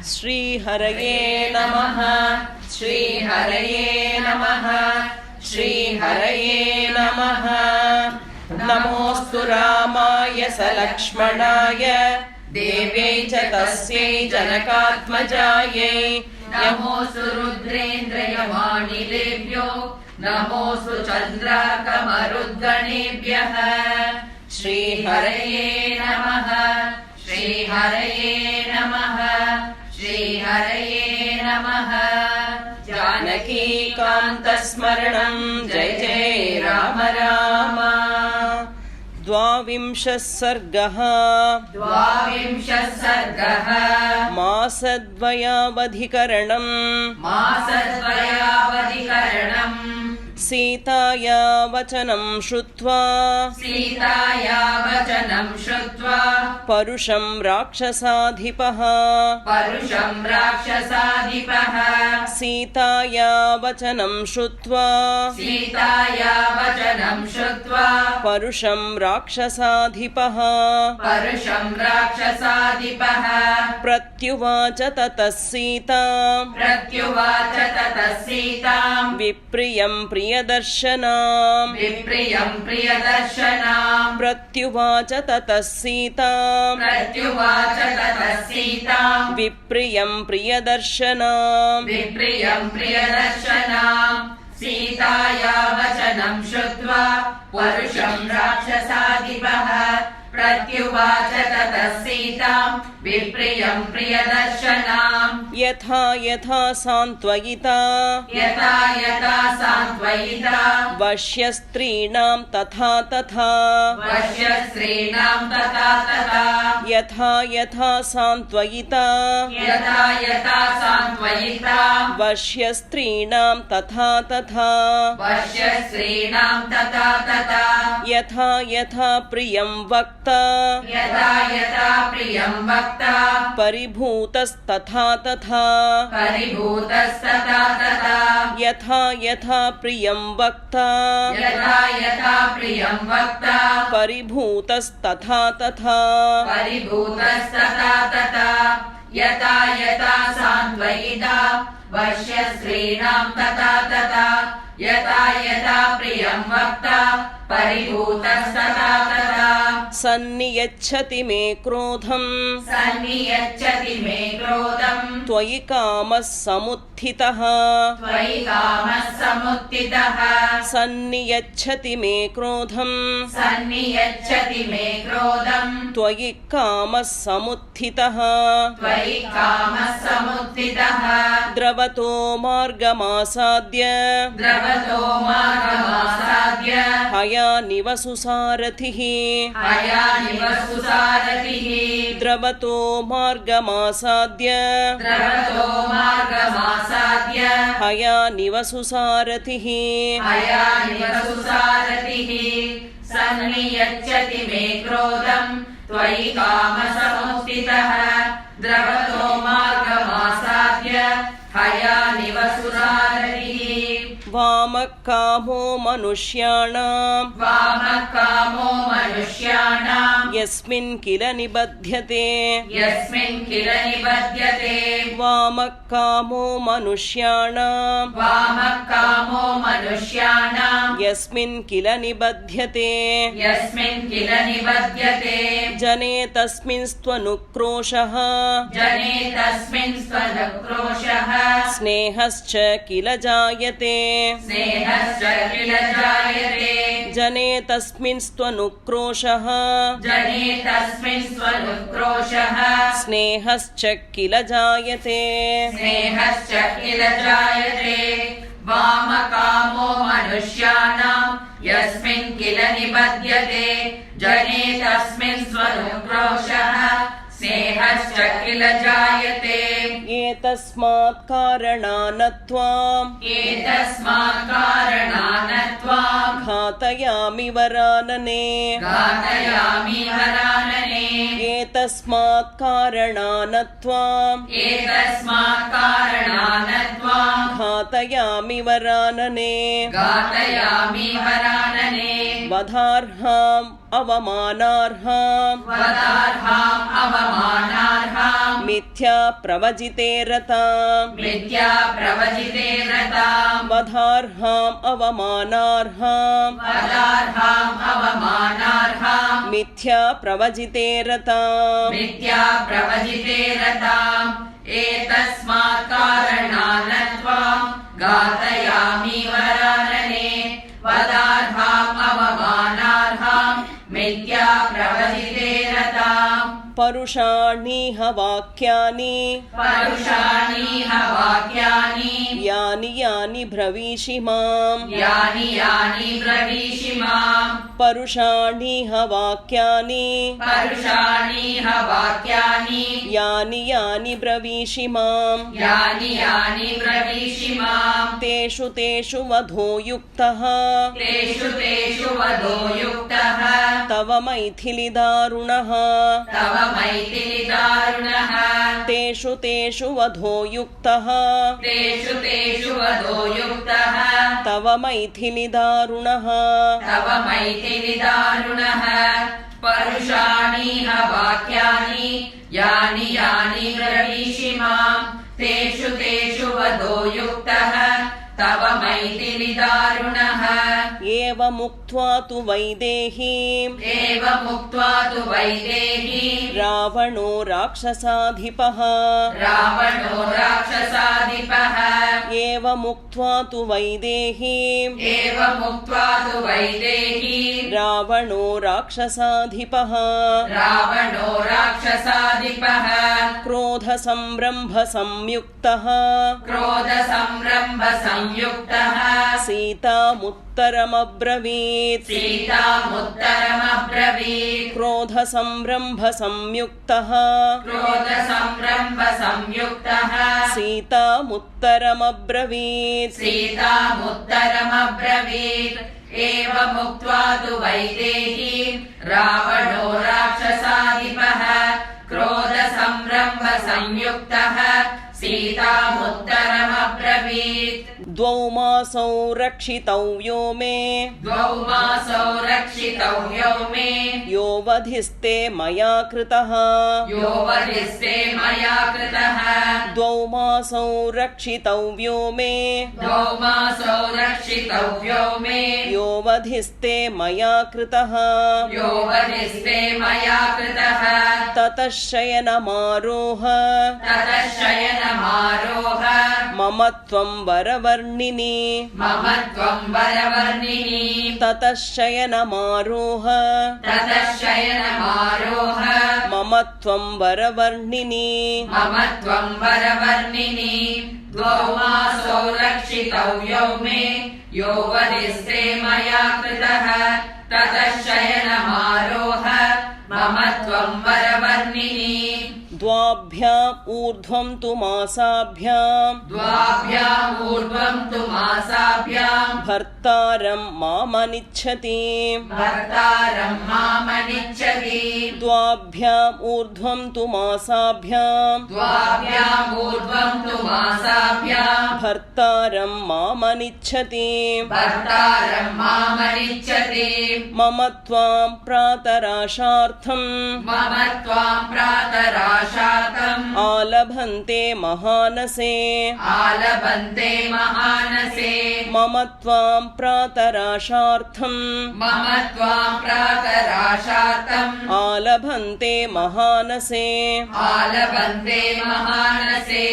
श्रीहरये नमः श्रीहरये नमः श्रीहरये नमः। नमोऽस्तु रामाय सलक्ष्मणाय देव्यै च तस्यै जनकात्मजायै। नमोऽस्तु रुद्रेन्द्रयवाणिलेभ्यो नमोऽस्तु चन्द्राकमरुद्गणेभ्यः। श्रीहरये नमः श्रीहरये नमः श्रीहरये नमः। जानकीकान्तस्मरणं जय जय राम राम। द्वाविंशः सर्गः मासद्वयावधिकरणम् सीताया वचनं श्रुत्वा परुषं राक्षसाधिपः सीताया वचनं श्रुत्वा परुषं राक्षसाधिपः प्रत्युवाच ततः सीता विप्रियं प्रियदर्शनाम् प्रत्युवाच ततः सीता विप्रियं प्रियदर्शनाम् सीताया वचनं श्रुत्वा परुषं राक्षसाधिपः प्रत्युवाच ततः सीतां विप्रियं प्रियदर्शनाम्। यथा यथा सान्त्वयिता वश्यस्त्रीणां तथा तथा यथा यथा सान्त्वयिता वश्यस्त्रीणां तथा तथा यथा यथा प्रियं वक्ता परिभूतस्तथा तथा यथा यथा प्रियं वक्ता परिभूतस्तथा तथा यथा यथा सान्त्वयिता वश्यस्त्रीणां तथा तथा यथा यथा प्रियं वक्ता परिभूतस्तथा तथा सन्नियच्छति मे क्रोधम् त्वयि कामः समुत्थितः सन्नियच्छति मे क्रोधम् त्वयि कामः समुत्थितः द्रवतो मार्गमासाद्य हयानिव सुसारथिः द्रवतो मार्गमासाद्य हयानिव सुसारथिः सन्नियच्छति मे क्रोधम् त्वयि कामसमुत्थितः द्रवतो मार्गमासाद्य हयानिव सुसारथिः। वामकामो मनुष्याणाम् यस्मिन् किल निबध्यते वामकामो मनुष्याणाम् यस्मिन् किल निबध्यते जने तस्मिंस्त्वनुक्रोशः स्नेहश्च किल जायते जने तस्मिंस्त्वनुक्रोशः स्नेहश्च किल जायते वामकामो मनुष्याणां यस्मिन् किल निबध्यते जने तस्मिन् स्वनुक्रोशः स्नेहश्च किल जायते। एतस्मात् कारणानत्वाम् घातयामि वरानने एतस्मात् कारणानत्वाम् घातयामि वरानने वधार्हाम् अवमानार्हाम् वदार्हाम् अवमानार्हाम् मिथ्या प्रवजिते रताम् मिथ्या प्रवजिते रताम् वधार्हाम् अवमानार्हाम् वदार्हाम् अवमानार्हाम् मिथ्या प्रवजिते रताम् मिथ्या प्रवजिते रताम् एतस्मात् कारणात् त्वाम् घातयामि वरानने वदार्हाम् अवमानार्हाम् मिथ्या प्रवजिते रताम् परुषाणीह वाक्यानि परुषाणीह वाक्यानि यानि यानि ब्रवीषि माम् यानि यानि ब्रवीषि माम् परुषाणीह वाक्यानि परुषाणीह वाक्यानि यानि यानि ब्रवीषि माम् यानि यानि ब्रवीषि माम् तेषु तेषु वधो युक्तः तेषु तेषु वधो युक्तः तव मैथिलि दारुणः तव मैथिलि दारुणः तेषु तेषु वधो युक्तः तेषु तेषु वधो युक्तः तव मैथिलि दारुणः तव मैथिलि दारुणः परुषाणीह वाक्यानि यानि यानि ब्रवीषि माम् तेषु तेषु वधो युक्तः तव मैथिलि दारुणः एवमुक्त्वा तु वैदेहीम् एवमुक्त्वा तु वैदेहीम् रावणो राक्षसाधिपः रावणो राक्षसाधिपः एवमुक्त्वा तु वैदेहीम् एवमुक्त्वा तु वैदेहीम् रावणो राक्षसाधिपः रावणो राक्षसाधिपः क्रोधसंरम्भ संयुक्तः क्रोधसंरम्भ संयुक्तः सीतामुत्तरमब्रवीत् सीतामुत्तरमब्रवीत् क्रोधसंरम्भ संयुक्तः क्रोधसंरम्भ संयुक्तः सीतामुत्तरमब्रवीत् सीतामुत्तरमब्रवीत् एवमुक्त्वा तु वैदेहीम् रावणो राक्षसाधिपः क्रोधसंरम्भ संयुक्तः सीतामुत्तरमब्रवीत् द्वौ मासौ रक्षितव्यो मे द्वौ मासौ रक्षितव्यो मे यो वधिस्ते मया कृतः यो वधिस्ते मया कृतः द्वौ मासौ रक्षितव्यो मे द्वौ मासौ रक्षितव्यो मे यो वधिस्ते मया कृतः यो वधिस्ते मया कृतः ततः शयनमारोह ततः शयनमारोह मम त्वं वरवर्णिनि मम त्वं वरवर्णिनि ततः शयनमारोह ततः शयनमारोह मम त्वं वरवर्णिनि मम त्वं वरवर्णिनि द्वौ मासौ रक्षितव्यौ मे यो वधिस्ते मया कृतः ततः शयनमारोह मम त्वं वरवर्णिनि द्वाभ्याम् ऊर्ध्वं तु मासाभ्याम् द्वाभ्याम् ऊर्ध्वं तु मासाभ्याम् भर्तारं मामनिच्छति भर्तारं मामनिच्छति द्वाभ्याम् ऊर्ध्वं तु मासाभ्याम् द्वाभ्याम् ऊर्ध्वं तु मासाभ्याम् भर्तारं मामनिच्छति भर्तारं मामनिच्छति मम त्वां प्रातराशार्थं मम त्वां प्रातराशार्थम् आलभन्ते महानसे आलभन्ते महानसे मम त्वां प्रातराशार्थं मम त्वां प्रातराशार्थम् आलभन्ते महानसे आलभन्ते महानसे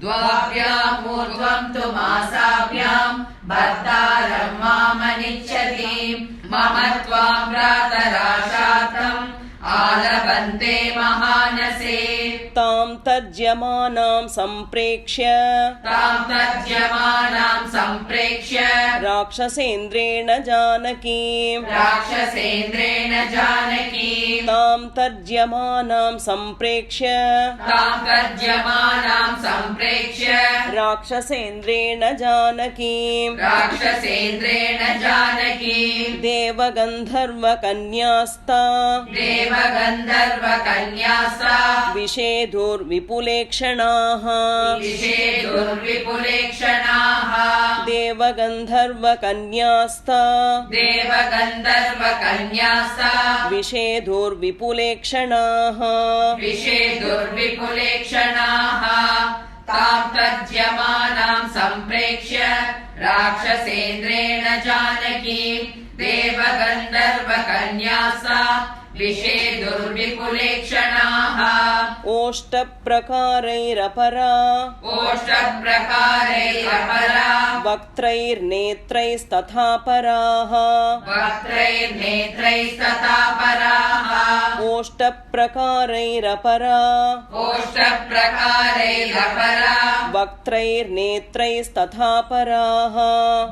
द्वाभ्याम् ऊर्ध्वं तु मासाभ्याम् भर्तारं मामनिच्छति मम त्वां प्रातराशार्थम् आलभन्ते महानसे तां तज्यमानां सम्प्रेक्ष्य तां तज्यमानां सम्प्रेक्ष्य राक्षसेन्द्रेण जानकीं राक्षसेन्द्रेण जानकीं तां तज्यमानां सम्प्रेक्ष्य तां तज्यमानां सम्प्रेक्ष्य राक्षसेन्द्रेण जानकीं राक्षसेन्द्रेण जानकीं देवगन्धर्वकन्यास्ता देवगन्धर्वकन्यासा विषेधुर्विपुलेक्षणाः विषेधुर्विपुलेक्षणाः देवगन्धर्वकन्यास्ता देवगन्धर्वकन्यासा विषेधुर्विपुलेक्षणाः विषेधुर्विपुलेक्षणाः तां तज्यमानां सम्प्रेक्ष्य राक्षसेन्द्रेण जानकीं देवगन्धर्वकन्यासा विषेधुर्विपुलेक्षणाः ओष्टप्रकारैरपरा ओष्टप्रकारैरपरा वक्त्रैर्नेत्रैस्तथा पराः वक्त्रैर्नेत्रैस्तथा पराः ओष्टप्रकारैरपरा ओष्टप्रकारैरपरा वक्त्रैर्नेत्रैस्तथा पराः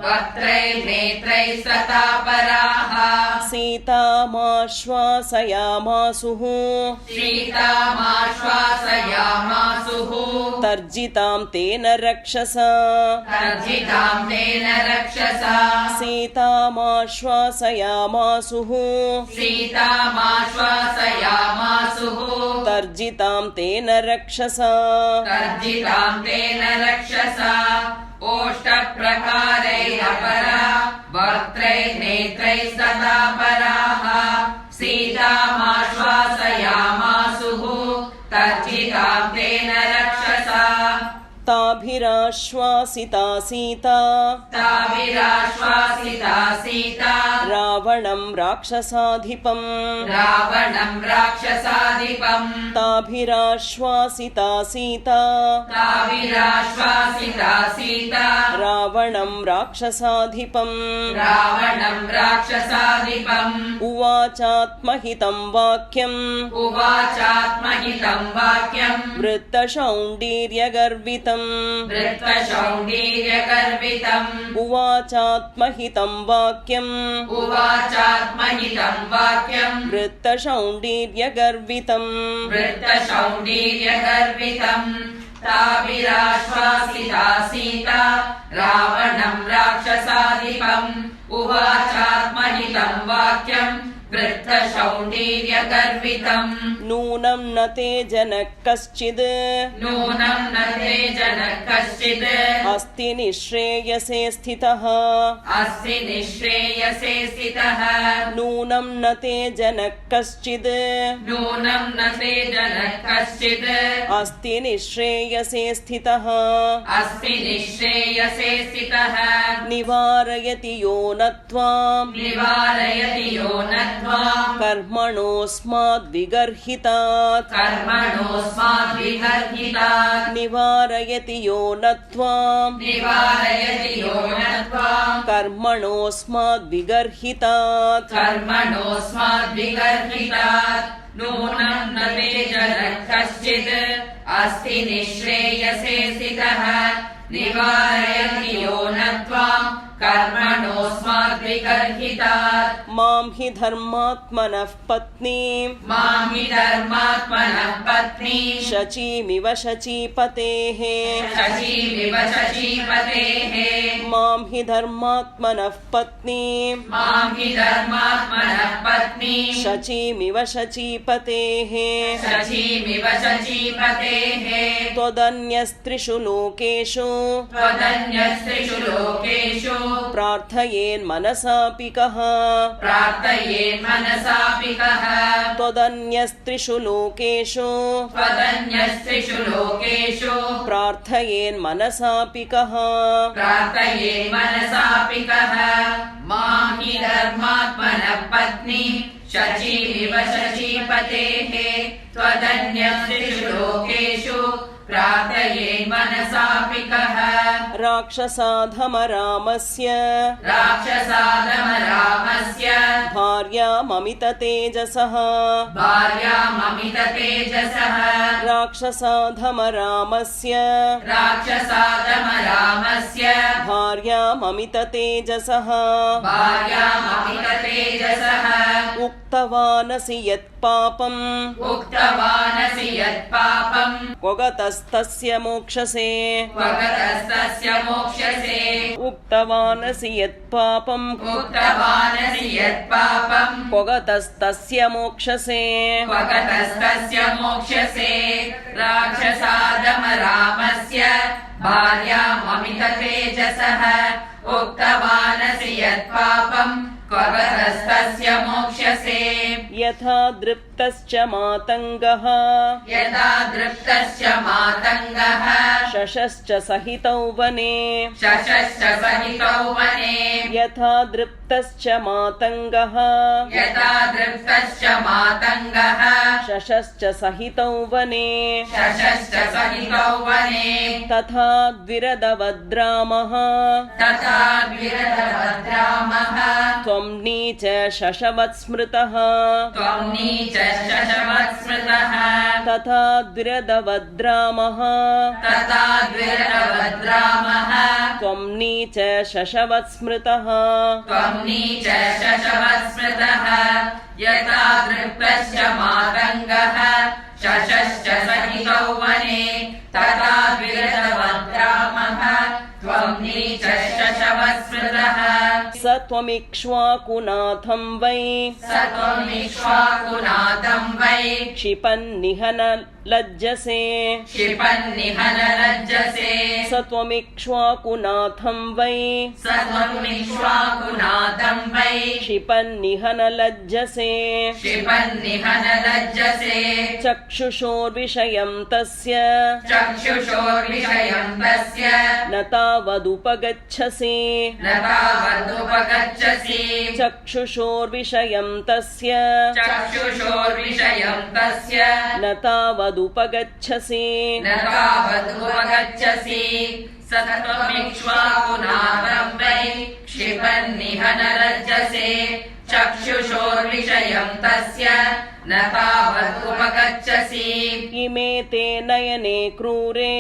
वक्त्रैर्नेत्रैस्तथा पराः सीतामाश्वासयामासुः सीतामाश्वासयामासुः तर्जितां तेन रक्षसा तर्जितां तेन रक्षसा सीतामाश्वासयामासुः सीतामाश्वासयामासुः तर्जितां तेन रक्षसा तर्जितां तेन रक्षसा ओष्टप्रकारैरपरा वक्त्रैर्नेत्रैस्तथा पराः सीतामाश्वासयामासुः तर्जितां तेन रक्षसा ताभिराश्वासिता सीता ताभिराश्वासिता सीता रावणं राक्षसाधिपम् रावणं राक्षसाधिपम् ताभिराश्वासिता सीता ताभिराश्वासिता सीता रावणं राक्षसाधिपम् रावणं राक्षसाधिपम् उवाचात्महितं वाक्यम् उवाचात्महितं वाक्यम् वृत्तशौण्डीर्यगर्वितम् वृत्तशौण्डीर्यगर्वितम् उवाचात्महितं वाक्यम् उवाचात्महितं वाक्यम् वृत्तशौण्डीर्यगर्वितम् वृत्तशौण्डीर्यगर्वितम् ताभिराश्वासिता सीता रावणं राक्षसाधिपम् उवाचात्महितं वाक्यम् वृत्तशौण्डीर्यगर्वितम् नूनं न ते जनः कश्चिद् नूनं न ते जनः कश्चित् अस्ति निःश्रेयसे स्थितः अस्ति निःश्रेयसे स्थितः नूनं न ते जनः कश्चिद् नूनं न ते जनः कश्चित् अस्ति निःश्रेयसे स्थितः अस्ति निःश्रेयसे स्थितः निवारयति यो न त्वां निवारयति यो न त्वाम् कर्मणोऽस्माद्विगर्हितात् कर्मणोऽस्माद्विगर्हितात् निवारयति यो न त्वां निवारयति यो न त्वाम् कर्मणोऽस्माद्विगर्हितात् कर्मणोऽस्माद्विगर्हितात् नूनं न ते जनः कश्चित् अस्ति निःश्रेयसे स्थितः निवारयति यो न त्वाम् कर्मणोऽस्माद्विगर्हितात् मां हि धर्मात्मनः पत्नीं मां हि धर्मात्मनः पत्नीं शचीमिव शचीपतेः शचीमिव शचीपतेः मां हि धर्मात्मनः पत्नीं मां हि धर्मात्मनः पत्नीं शचीमिव शचीपतेः शचीमिव शचीपतेः त्वदन्यस्त्रिषु लोकेषु त्वदन्यस्त्रिषु लोकेषु प्रार्थयेन्मनसापि कः प्रार्थयेन्मनसापि कः त्वदन्यस्त्रिषु लोकेषु त्वदन्यस्त्रिषु लोकेषु प्रार्थयेन्मनसापि कः प्रार्थयेन्मनसापि कः मां हि धर्मात्मनः पत्नी शचीमिव शचीपतेः त्वदन्यस्त्रिषु लोकेषु प्रार्थयेन्मनसापि कः राक्षसाधमरामस्य राक्षसाधमरामस्य भार्याममिततेजसः भार्याममिततेजसः राक्षसाधमरामस्य राक्षसाधमरामस्य भार्याममिततेजसः भार्याममिततेजसः उक्त्वा उक्तवानसि यत्पापम् उक्तवानसि यत्पापम् क्वगतस्तस्य मोक्षसे क्वगतस्तस्य मोक्ष्यसे उक्तवानसि यत्पापम् उक्तवानसि यत्पापम् क्वगतस्तस्य मोक्षसे क्वगतस्तस्य मोक्ष्यसे राक्षसादमरामस्य भार्याममिततेजसः उक्तवानसि यत्पापम् क्वगतस्तस्य मोक्ष्यसे यथा दृप्तश्च मातङ्गः यदा दृप्तश्च मातङ्गः शशश्च सहितौ वने शशश्च सहितौ वने यथा दृप्तश्च मातङ्गः यदा दृप्तश्च मातङ्गः शशश्च सहितौ वने शशश्च सहितौ वने तथा द्विरदवद्रामः तथा विरधभद्रामः त्वं नीच शशवत् स्मृतः त्वं नीच शशवत्स्मृतः तथा द्विरदवद्रामः तथा विरधभद्रामः त्वं नीच शशवत् स्मृतः त्वं नीच शशवत्स्मृतः यथा दृप्तश्च मातङ्गः शशश्च सहितौ वने तथा विरधभद्रामः त्वं नीच शशवत्स्मृतः स त्वमिक्ष्वाकुनाथं वै स त्वमिक्ष्वाकुनाथं वै क्षिपन्निहन लज्जसे क्षिपन्निहन लज्जसे स त्वमिक्ष्वाकुनाथं वै स त्वमिक्ष्वाकुनाथं वै क्षिपन्निहन लज्जसे क्षिपन्निहन लज्जसे चक्षुषोर्विषयं तस्य चक्षुषोर्विषयं तस्य न तावदुपगच्छसि न तावदुपगच्छसि चक्षुषोर्विषयं तस्य चक्षुषोर्विषयं तस्य न तावदुपगच्छसि न तावदुपगच्छसि स त्वमिक्ष्वाकुनाथं वै क्षिपन्निहन लज्जसे चक्षुषोर्विषयं तस्य न तावदुपगच्छसि इमे ते नयने क्रूरे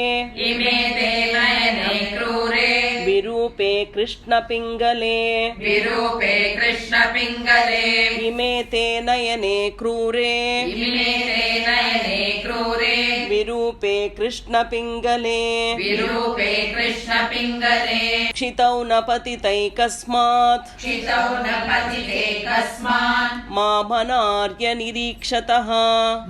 इमे ते नयने क्रूरे विरूपे कृष्णपिङ्गले विरूपे कृष्णपिङ्गले इमे ते नयने क्रूरे इमे ते नयने क्रूरे विरूपे कृष्णपिङ्गले विरूपे कृष्णपिङ्गले क्षितौ न पतितैकस्मात् क्षितौ न पतिते कस्मात् मामनार्य निरीक्षतः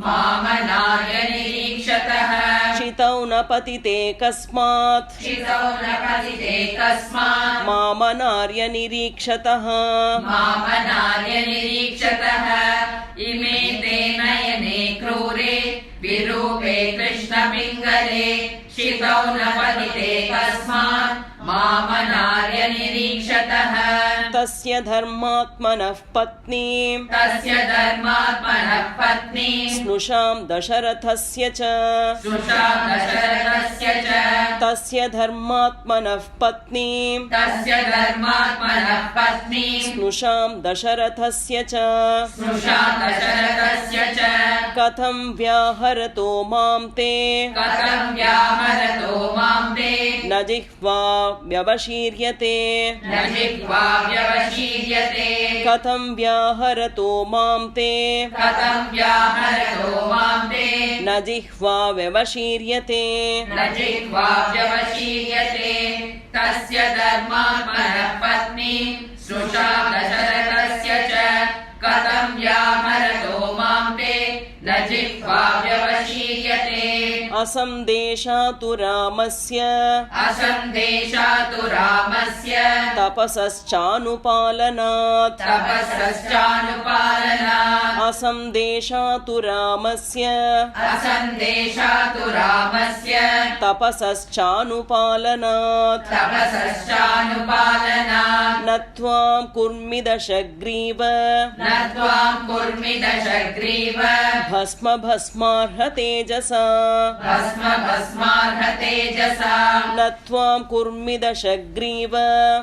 मामनार्य निरीक्षतः क्षितौ न पतिते कस्मात् क्षितौ न पतिते कस्मात् मामनार्य निरीक्षतः मामनार्य निरीक्षतः इमे ते नयने क्रूरे विरूपे कृष्णपिङ्गले क्षितौ न पतिते कस्मात् मामनार्य निरीक्षतः तस्य धर्मात्मनः पत्नीं तस्य धर्मात्मनः पत्नी स्नुषां दशरथस्य च सुषां दशरथस्य च तस्य धर्मात्मनः पत्नीं तस्य धर्मात्मनः पत्नी स्नुषां दशरथस्य च सुषां दशरथस्य च कथं व्याहरतो मां ते कथं व्याहरतो मां ते न जिह्वा व्यवशीर्यते न जिह्वा व्यवशीर्यते कथं व्याहरतो मां ते कथं व्याहरतो मां ते न जिह्वा व्यवशीर्यते न जिह्वा व्यवशीर्यते तस्य धर्मात्मनः पत्नी सुषां दशरथस्य च कथं व्याहरतो मां ते न जिह्वा व्यवशीर्यते असंदेशातु रामस्य असंदेशातु रामस्य तपसश्चानुपालनात् तपसश्चानुपालनात् असंदेशातु रामस्य असंदेशातु रामस्य तपसश्चानुपालनात् तपसश्चानुपालनात् न त्वां कुर्मिदशग्रीव न त्वां कुर्मिदशग्रीव भस्म भस्मार्ह तेजसा भस्म भस्मार्ह तेजसा न त्वां कुर्मिदशग्रीव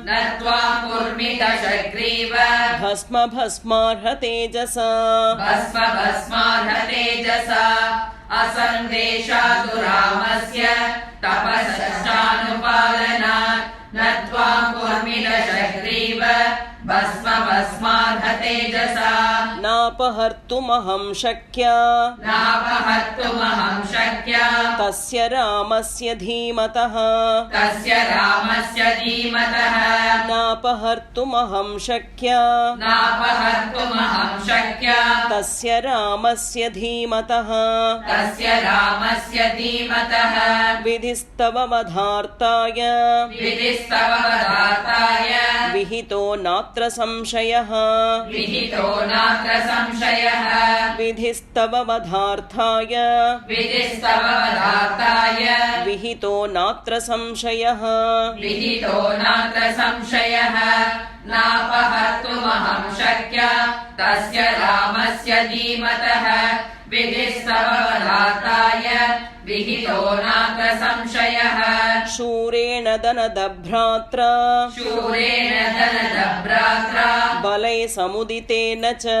न त्वां कुर्मिदशग्रीव भस्म भस्मार्ह तेजसा भस्म भस्मार्ह तेजसा असंदेशातु रामस्य तपसश्चानुपालनात् न त्वां कुर्मिदशग्रीव भस्म भस्मार्ह तेजसा नापि नापहर्तुमहं शक्या नापहर्तुमहं शक्या तस्य रामस्य धीमतः तस्य रामस्य धीमतः नापहर्तुमहं शक्या नापहर्तुमहं शक्या तस्य रामस्य धीमतः तस्य रामस्य धीमतः विधिस्तव वधार्ताय विधिस्तव वधार्ताय विहितो नात्र संशयः विहितो नात्र संशयः विधिस्तव वधार्थाय विधिस्तव वधार्ताय विहितो नात्र संशयः विहितो नात्र संशयः नापहर्तुमहं शक्या तस्य रामस्य धीमतः विधिस्तव वधार्ताय विहितो नात्र संशयः शूरेण दनदभ्रात्रा शूरेण दनदभ्रात्रा बलै समुदितेन च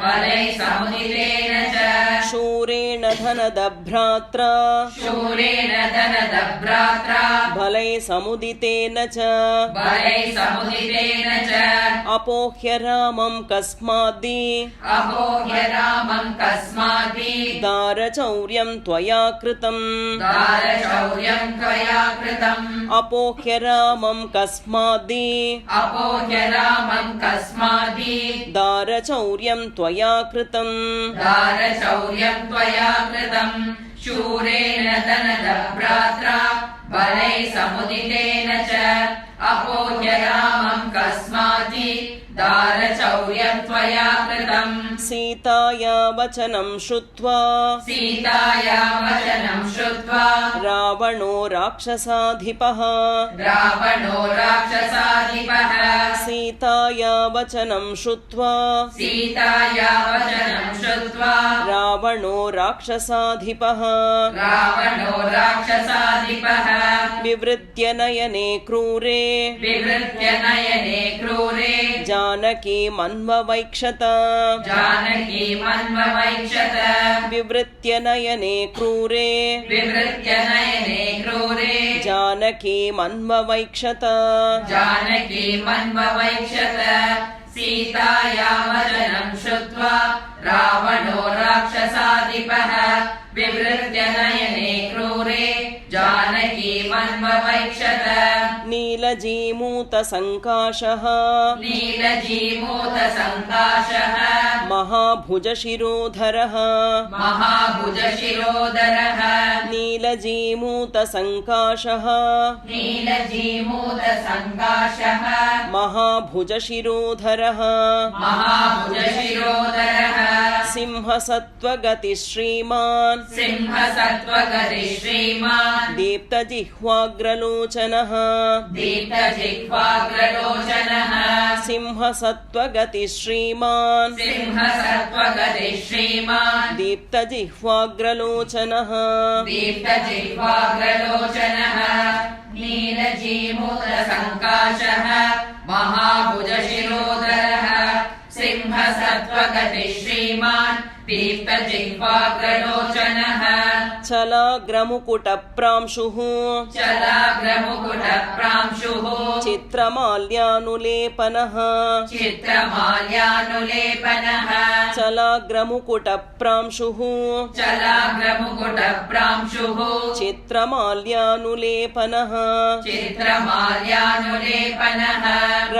बलै समुदितेन च शूरेण धनदभ्रात्रा शूरेण दनदभ्रात्रा बलै समुदितेन च बलै समुदितेन च अपोह्य रामं कस्माद्दि अपोह्य रामं कस्मादि दारचौर्यं त्वया कृतम् दारशौर्यं त्वया कृतम् अपोह्य रामं कस्माद्दि अपोह्य रामं कस्मादि दारचौर्यं त्वया कृतम् दारशौर्यं त्वया कृतम् शूरेण दनदभ्रात्रा बलै समुदितेन च अपोह्य रामं कस्मादि दारचौर्यं त्वया कृतम् सीताया वचनं श्रुत्वा सीताया वचनं श्रुत्वा रावणो राक्षसाधिपः रावणो राक्षसाधिपः सीताया वचनं श्रुत्वा सीताया वचनं श्रुत्वा रावणो राक्षसाधिपः रावणो राक्षसाधिपः विवृत्य नयने क्रूरे विवृत्य नयने क्रूरे जानकीमन्ववैक्षत जानकीमन्ववैक्षत विवृत्य नयने क्रूरे विवृत्य नयने क्रूरे जानकीमन्ववैक्षत जानकीमन्ववैक्षत सीताया वचनं श्रुत्वा रावणो राक्षसाधिपः विवृत्य नयने क्रूरे जानकीमन्ववैक्षत नीलजीमूतसङ्काशः नीलजीमूतसङ्काशः महाभुजशिरोधरः महाभुजशिरोधरः नीलजीमूतसङ्काशः नीलजीमूतसङ्काशः महाभुजशिरोधरः महाभुजशिरोधरः सिंहसत्त्वगतिश्रीमान् सिंहसत्त्वगति श्रीमान् दीप्तजिह्वाग्रलोचनः दीप्तजिह्वाग्रलोचनः सिंहसत्त्वगतिश्रीमान् सिंहसत्त्वगति श्रीमान् दीप्तजिह्वाग्रलोचनः दीप्तजिह्वाग्रलोचनः नीलजीमूतसङ्काशः महाभुजशिरोधरः सिंहसत्त्वगति श्रीमान् दीप्तजिह्वाग्रलोचनः चलाग्रमुकुटप्रांशुः चलाग्रमुकुटप्रांशुः चित्रमाल्यानुलेपनः चित्रमाल्यानुलेपनः चलाग्रमुकुटप्रांशुः चलाग्रमुकुटप्रांशुः चित्रमाल्यानुलेपनः चित्रमाल्यानुलेपनः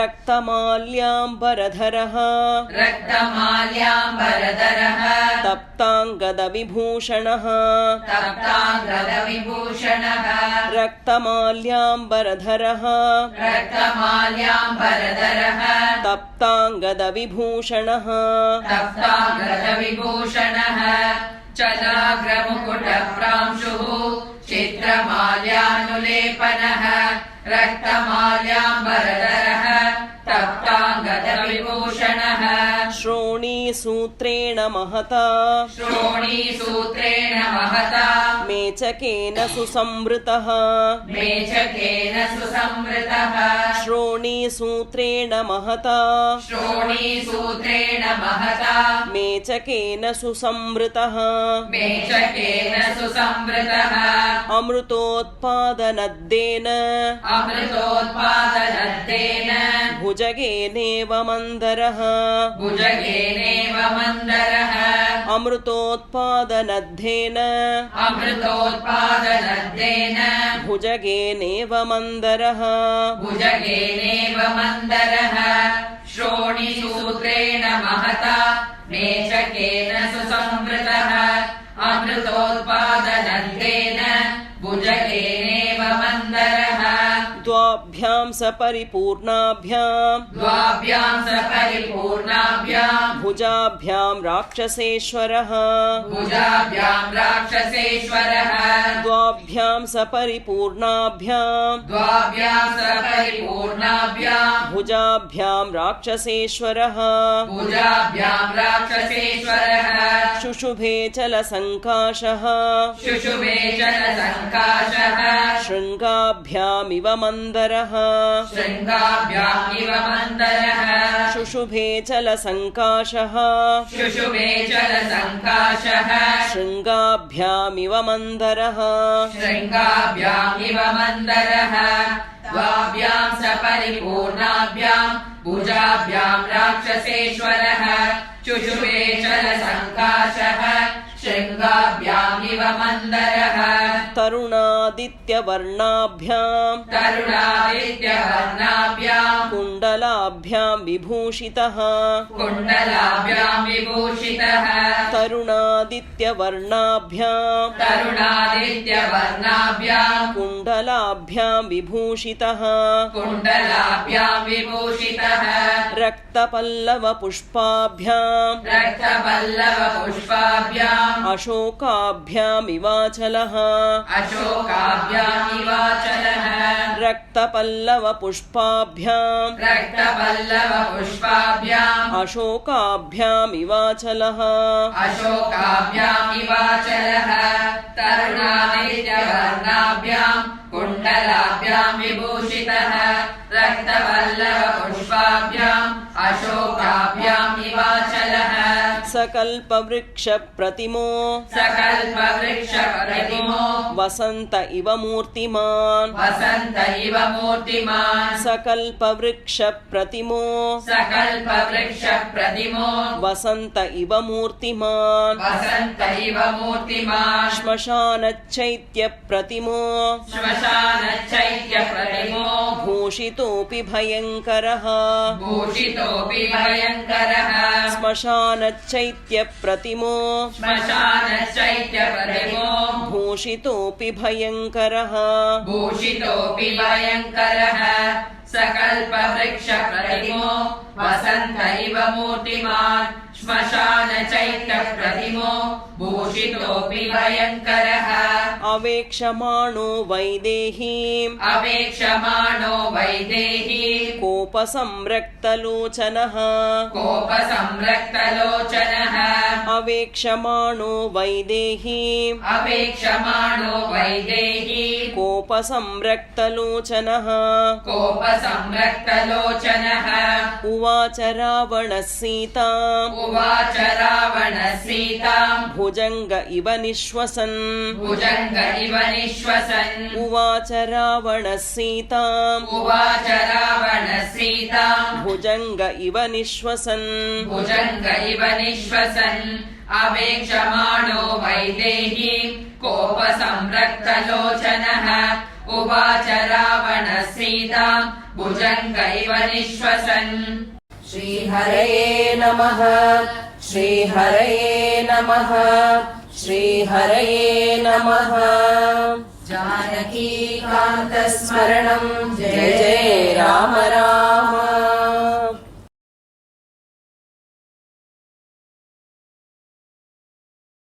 रक्तमाल्याम्बरधरः रक्तमाल्याम्बरधरः तप्ताङ्गदविभूषणः तप्ताङ्गदविभूषणः रक्तमाल्याम्बरधरः रक्तमाल्याम्बरधरः तप्ताङ्गदविभूषणः तप्ताङ्गदविभूषणः चलाग्रमुकुटप्रांशुः चित्रमाल्यानुलेपनः रक्तमाल्याम्बरधरः तप्ताङ्गदविभूषणः श्रोणीसूत्रेण महता श्रोणीसूत्रेण महता मेचकेन सुसंवृतः मेचकेन सुसंवृतः श्रोणीसूत्रेण महता श्रोणीसूत्रेण महता मेचकेन सुसंवृतः मेचकेन सुसंवृतः अमृतोत्पादनद्देन अमृतोत्पादनद्देन भुजगेनेव मन्दरः भुजगेने भुजगेनेव मन्दरः अमृतोत्पादनद्धेन अमृतोत्पादनद्धेन भुजगेनेव मन्दरः भुजगेनेव मन्दरः श्रोणिसूत्रेण महता मेचकेन सुसंवृतः अमृतोत्पादनद्धेन भुजगेनेव मन्दरः द्वाभ्यां सपरिपूर्णाभ्याम् भुजाभ्यां राक्षसेश्वरः भुजाभ्यां राक्षसेश्वरः द्वाभ्यां सपरिपूर्णाभ्याम् भुजाभ्यां राक्षसेश्वरः भुजाभ्यां राक्षसेश्वरः शुशुभे चलसङ्काशः शुशुभे चलसङ्काशः शृङ्गाभ्यामिव मन्दरः शृङ्गाभ्यामिव मन्दरः शुशुभे चलसङ्काशः शुशुभे चलसङ्काशः शृङ्गाभ्यामिव मन्दरः शृङ्गाभ्यामिव मन्दरः द्वाभ्यां सपरिपूर्णाभ्यां भुजाभ्यां राक्षसेश्वरः शुशुभे चलसङ्काशः शृङ्गाभ्यामिव मन्दरः तरुणादित्यवर्णाभ्याम् कुण्डलाभ्यां विभूषितः कुण्डलाभ्यां विभूषितः तरुणादित्यवर्णाभ्याम् कुण्डलाभ्यां विभूषितः कुण्डलाभ्यां विभूषितः रक्तपल्लवपुष्पाभ्याम् अशोकाभ्यामिवाचलः अशोकाभ्यामिवाचलः रक्तपल्लवपुष्पाभ्याम् अशोकाभ्यामिवाचलः अशोकाभ्यामिवाचलः तरुणादित्यवर्णाभ्यां कुण्डलाभ्यां विभूषितः रक्तपल्लवपुष्पाभ्याम् अशोकाभ्यामिवाचलः सकल्पवृक्षप्रतिमो वसन्त इव मूर्तिमान् सकल्पवृक्षप्रतिमो वसन्त इव मूर्तिमान् श्मशानचैत्यप्रतिमो भूषितोऽपि भयङ्करः श्मशानचैत्यप्रतिमो भूषितोऽपि भयङ्करः सकल्पवृक्षप्रतिमो वसन्त इव मूर्तिमान् श्मशानचैत्यप्रतिमो भूषितोऽपि भयङ्करः अवेक्षमाणो वैदेहीम् कोपसंरक्तलोचनः अवेक्षमाणो वैदेहीम् कोपसंरक्तलोचनः उवाच रावणः सीताम् भुजङ्ग इव निःश्वसन् उवाच रावणः सीताम् भुजङ्ग इव निःश्वसन् अवेक्षमाणो वैदेहीं कोपसंरक्तलोचनः उवाच रावणः सीताम् भुजङ्ग इव निःश्वसन् श्रीहरये नमः श्रीहरये नमः श्रीहरये नमः जानकीकान्तस्मरणं जय जय राम राम